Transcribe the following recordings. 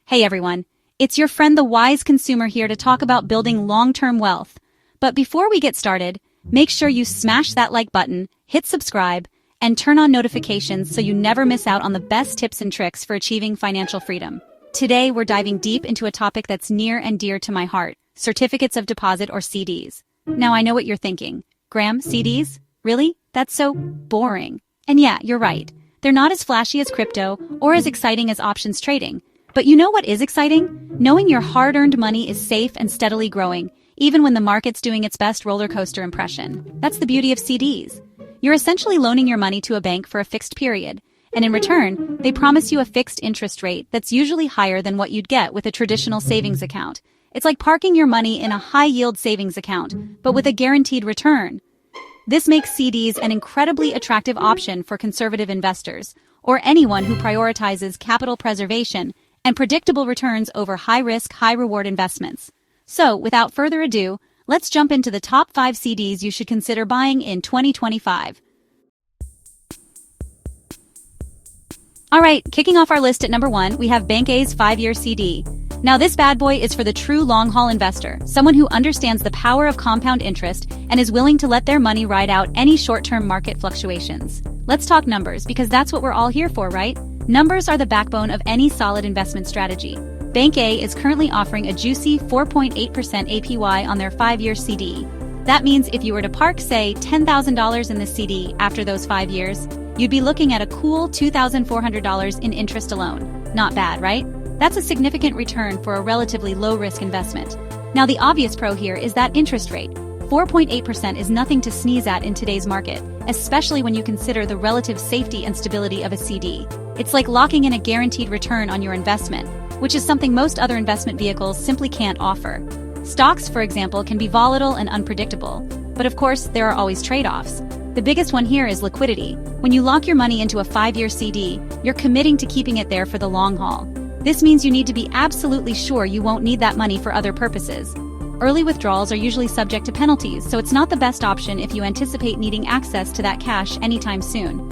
Hey everyone, it's your friend the Wise Consumer here to talk about building long-term wealth. But before we get started, make sure you smash that like button, hit subscribe, and turn on notifications so you never miss out on the best tips and tricks for achieving financial freedom. Today we're diving deep into a topic that's near and dear to my heart, certificates of deposit or CDs. Now I know what you're thinking. Graham, CDs? Really? That's so boring. And yeah, you're right. They're not as flashy as crypto or as exciting as options trading. But you know what is exciting? Knowing your hard-earned money is safe and steadily growing, even when the market's doing its best roller coaster impression. That's the beauty of CDs. You're essentially loaning your money to a bank for a fixed period, and in return, they promise you a fixed interest rate that's usually higher than what you'd get with a traditional savings account. It's like parking your money in a high-yield savings account, but with a guaranteed return. This makes CDs an incredibly attractive option for conservative investors, or anyone who prioritizes capital preservation and predictable returns over high-risk, high-reward investments. So, without further ado, let's jump into the top 5 CDs you should consider buying in 2025. Alright, kicking off our list at number 1, we have Bank A's 5-year CD. Now this bad boy is for the true long-haul investor, someone who understands the power of compound interest and is willing to let their money ride out any short-term market fluctuations. Let's talk numbers, because that's what we're all here for, right? Numbers are the backbone of any solid investment strategy. Bank A is currently offering a juicy 4.8% APY on their 5-year CD. That means if you were to park, say, $10,000 in the CD after those 5 years, you'd be looking at a cool $2,400 in interest alone. Not bad, right? That's a significant return for a relatively low-risk investment. Now the obvious pro here is that interest rate. 4.8% is nothing to sneeze at in today's market, especially when you consider the relative safety and stability of a CD. It's like locking in a guaranteed return on your investment, which is something most other investment vehicles simply can't offer. Stocks, for example, can be volatile and unpredictable, but of course, there are always trade-offs. The biggest one here is liquidity. When you lock your money into a 5-year CD, you're committing to keeping it there for the long haul. This means you need to be absolutely sure you won't need that money for other purposes. Early withdrawals are usually subject to penalties, so it's not the best option if you anticipate needing access to that cash anytime soon.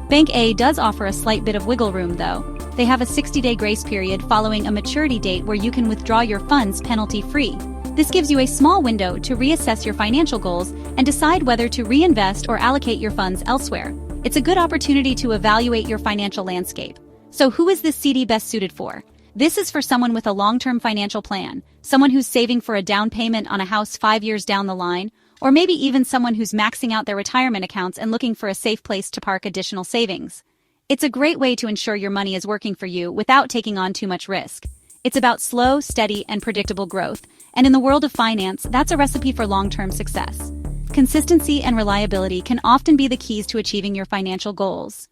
Bank A does offer a slight bit of wiggle room, though. They have a 60-day grace period following a maturity date where you can withdraw your funds penalty-free. This gives you a small window to reassess your financial goals and decide whether to reinvest or allocate your funds elsewhere. It's a good opportunity to evaluate your financial landscape. So who is this CD best suited for? This is for someone with a long-term financial plan, someone who's saving for a down payment on a house 5 years down the line, or maybe even someone who's maxing out their retirement accounts and looking for a safe place to park additional savings. It's a great way to ensure your money is working for you without taking on too much risk. It's about slow, steady, and predictable growth, and in the world of finance, that's a recipe for long-term success. Consistency and reliability can often be the keys to achieving your financial goals.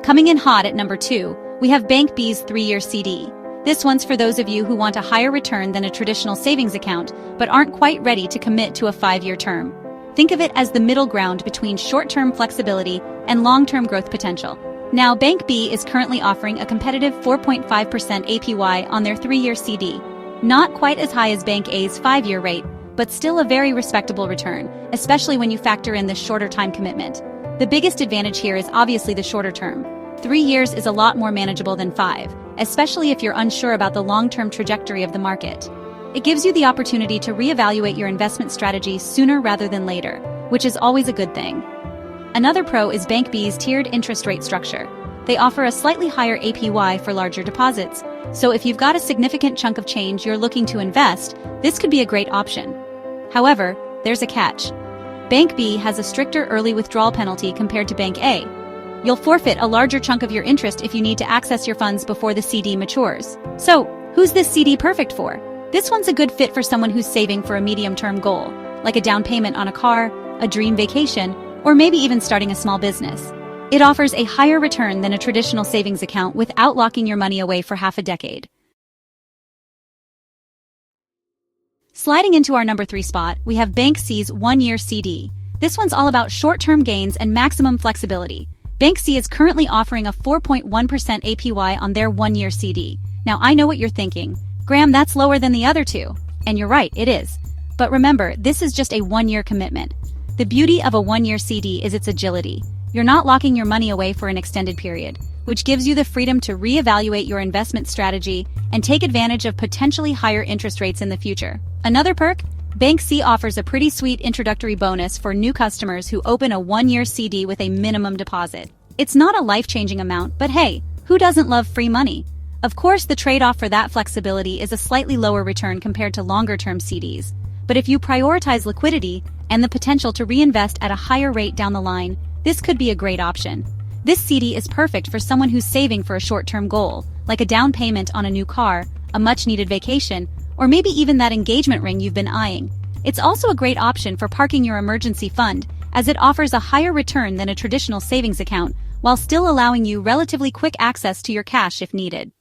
Coming in hot at number 2, we have Bank B's 3-year CD. This one's for those of you who want a higher return than a traditional savings account, but aren't quite ready to commit to a 5-year term. Think of it as the middle ground between short-term flexibility and long-term growth potential. Now, Bank B is currently offering a competitive 4.5% APY on their 3-year CD. Not quite as high as Bank A's 5-year rate, but still a very respectable return, especially when you factor in the shorter time commitment. The biggest advantage here is obviously the shorter term. 3 years is a lot more manageable than 5, especially if you're unsure about the long-term trajectory of the market. It gives you the opportunity to reevaluate your investment strategy sooner rather than later, which is always a good thing. Another pro is Bank B's tiered interest rate structure. They offer a slightly higher APY for larger deposits, so if you've got a significant chunk of change you're looking to invest, this could be a great option. However, there's a catch. Bank B has a stricter early withdrawal penalty compared to Bank A. You'll forfeit a larger chunk of your interest if you need to access your funds before the CD matures. So, who's this CD perfect for? This one's a good fit for someone who's saving for a medium-term goal, like a down payment on a car, a dream vacation, or maybe even starting a small business. It offers a higher return than a traditional savings account without locking your money away for half a decade. Sliding into our number 3 spot, we have Bank C's 1-year CD. This one's all about short-term gains and maximum flexibility. Bank C is currently offering a 4.1% APY on their 1-year CD. Now I know what you're thinking. Graham, that's lower than the other two. And you're right, it is. But remember, this is just a 1-year commitment. The beauty of a 1-year CD is its agility. You're not locking your money away for an extended period. which gives you the freedom to reevaluate your investment strategy and take advantage of potentially higher interest rates in the future. Another perk? Bank C offers a pretty sweet introductory bonus for new customers who open a 1-year CD with a minimum deposit. It's not a life-changing amount, but hey, who doesn't love free money? Of course, the trade-off for that flexibility is a slightly lower return compared to longer-term CDs. But if you prioritize liquidity and the potential to reinvest at a higher rate down the line, this could be a great option. This CD is perfect for someone who's saving for a short-term goal, like a down payment on a new car, a much-needed vacation, or maybe even that engagement ring you've been eyeing. It's also a great option for parking your emergency fund, as it offers a higher return than a traditional savings account, while still allowing you relatively quick access to your cash if needed.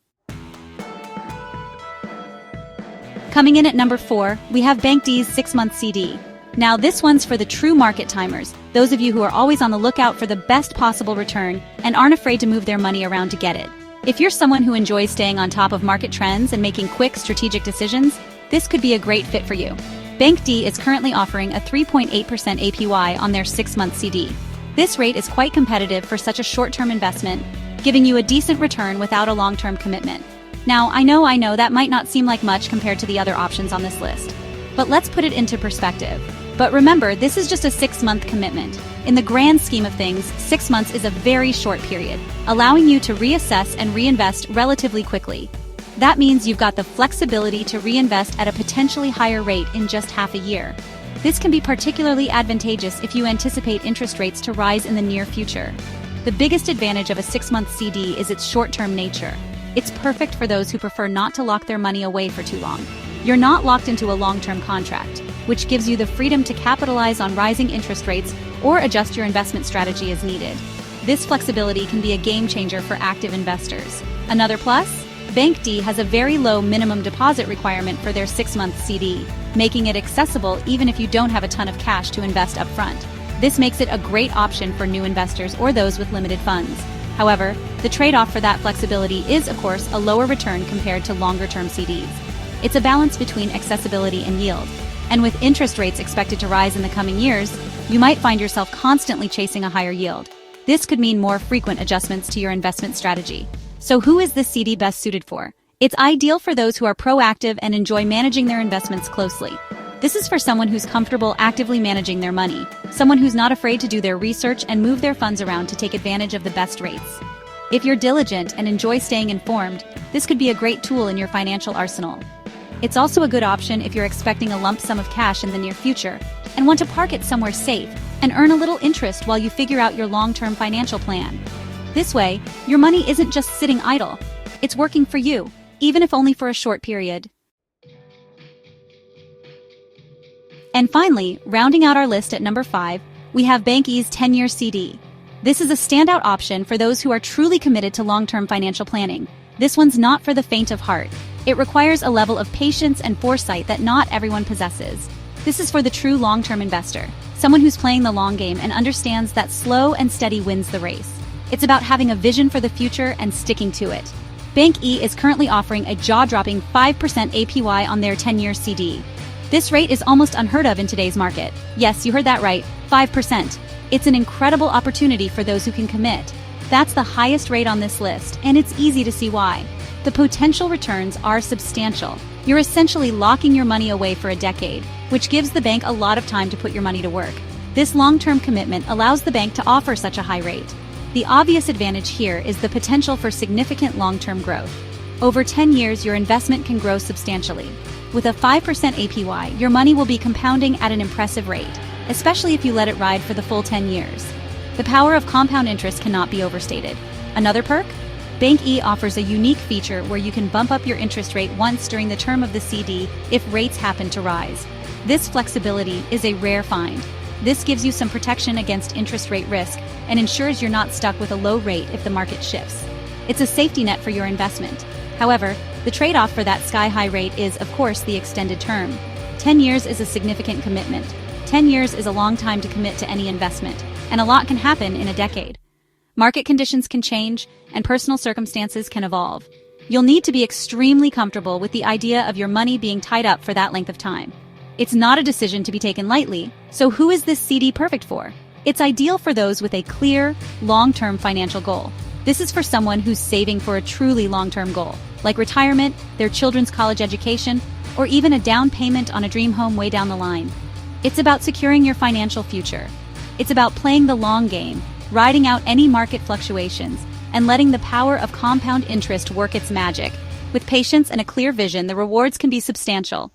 Coming in at number 4, we have Bank D's 6-month CD. Now this one's for the true market timers, those of you who are always on the lookout for the best possible return and aren't afraid to move their money around to get it. If you're someone who enjoys staying on top of market trends and making quick strategic decisions, this could be a great fit for you. Bank D is currently offering a 3.8% APY on their 6-month CD. This rate is quite competitive for such a short-term investment, giving you a decent return without a long-term commitment. Now, I know that might not seem like much compared to the other options on this list, but let's put it into perspective. But remember, this is just a 6-month commitment. In the grand scheme of things, 6 months is a very short period, allowing you to reassess and reinvest relatively quickly. That means you've got the flexibility to reinvest at a potentially higher rate in just half a year. This can be particularly advantageous if you anticipate interest rates to rise in the near future. The biggest advantage of a 6-month CD is its short-term nature. It's perfect for those who prefer not to lock their money away for too long. You're not locked into a long-term contract, which gives you the freedom to capitalize on rising interest rates or adjust your investment strategy as needed. This flexibility can be a game changer for active investors. Another plus? Bank D has a very low minimum deposit requirement for their 6-month CD, making it accessible even if you don't have a ton of cash to invest upfront. This makes it a great option for new investors or those with limited funds. However, the trade-off for that flexibility is, of course, a lower return compared to longer-term CDs. It's a balance between accessibility and yield. And with interest rates expected to rise in the coming years, you might find yourself constantly chasing a higher yield. This could mean more frequent adjustments to your investment strategy. So who is this CD best suited for? It's ideal for those who are proactive and enjoy managing their investments closely. This is for someone who's comfortable actively managing their money, someone who's not afraid to do their research and move their funds around to take advantage of the best rates. If you're diligent and enjoy staying informed, this could be a great tool in your financial arsenal. It's also a good option if you're expecting a lump sum of cash in the near future and want to park it somewhere safe and earn a little interest while you figure out your long-term financial plan. This way, your money isn't just sitting idle. It's working for you, even if only for a short period. And finally, rounding out our list at number 5, we have Bank E's 10-year CD. This is a standout option for those who are truly committed to long-term financial planning. This one's not for the faint of heart. It requires a level of patience and foresight that not everyone possesses. This is for the true long-term investor, someone who's playing the long game and understands that slow and steady wins the race. It's about having a vision for the future and sticking to it. Bank E is currently offering a jaw-dropping 5% APY on their 10-year CD. This rate is almost unheard of in today's market. Yes, you heard that right, 5%. It's an incredible opportunity for those who can commit. That's the highest rate on this list, and it's easy to see why. The potential returns are substantial. You're essentially locking your money away for a decade, which gives the bank a lot of time to put your money to work. This long-term commitment allows the bank to offer such a high rate. The obvious advantage here is the potential for significant long-term growth. Over 10 years, your investment can grow substantially. With a 5% APY, your money will be compounding at an impressive rate, especially if you let it ride for the full 10 years. The power of compound interest cannot be overstated. Another perk? Bank E offers a unique feature where you can bump up your interest rate once during the term of the CD if rates happen to rise. This flexibility is a rare find. This gives you some protection against interest rate risk and ensures you're not stuck with a low rate if the market shifts. It's a safety net for your investment. However, the trade-off for that sky-high rate is, of course, the extended term. 10 years is a significant commitment. 10 years is a long time to commit to any investment, and a lot can happen in a decade. Market conditions can change, and personal circumstances can evolve. You'll need to be extremely comfortable with the idea of your money being tied up for that length of time. It's not a decision to be taken lightly, so who is this CD perfect for? It's ideal for those with a clear, long-term financial goal. This is for someone who's saving for a truly long-term goal, like retirement, their children's college education, or even a down payment on a dream home way down the line. It's about securing your financial future. It's about playing the long game, riding out any market fluctuations, and letting the power of compound interest work its magic. With patience and a clear vision, the rewards can be substantial.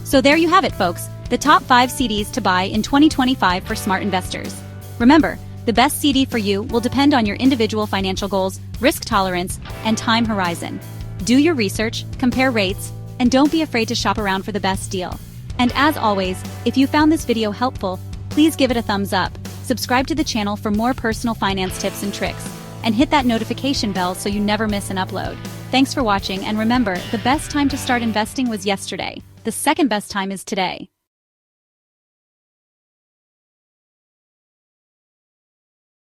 So there you have it, folks, the top 5 CDs to buy in 2025 for smart investors. Remember, the best CD for you will depend on your individual financial goals, risk tolerance, and time horizon. Do your research, compare rates, and don't be afraid to shop around for the best deal. And as always, if you found this video helpful, please give it a thumbs up, subscribe to the channel for more personal finance tips and tricks, and hit that notification bell so you never miss an upload. Thanks for watching, and remember, the best time to start investing was yesterday. The second best time is today.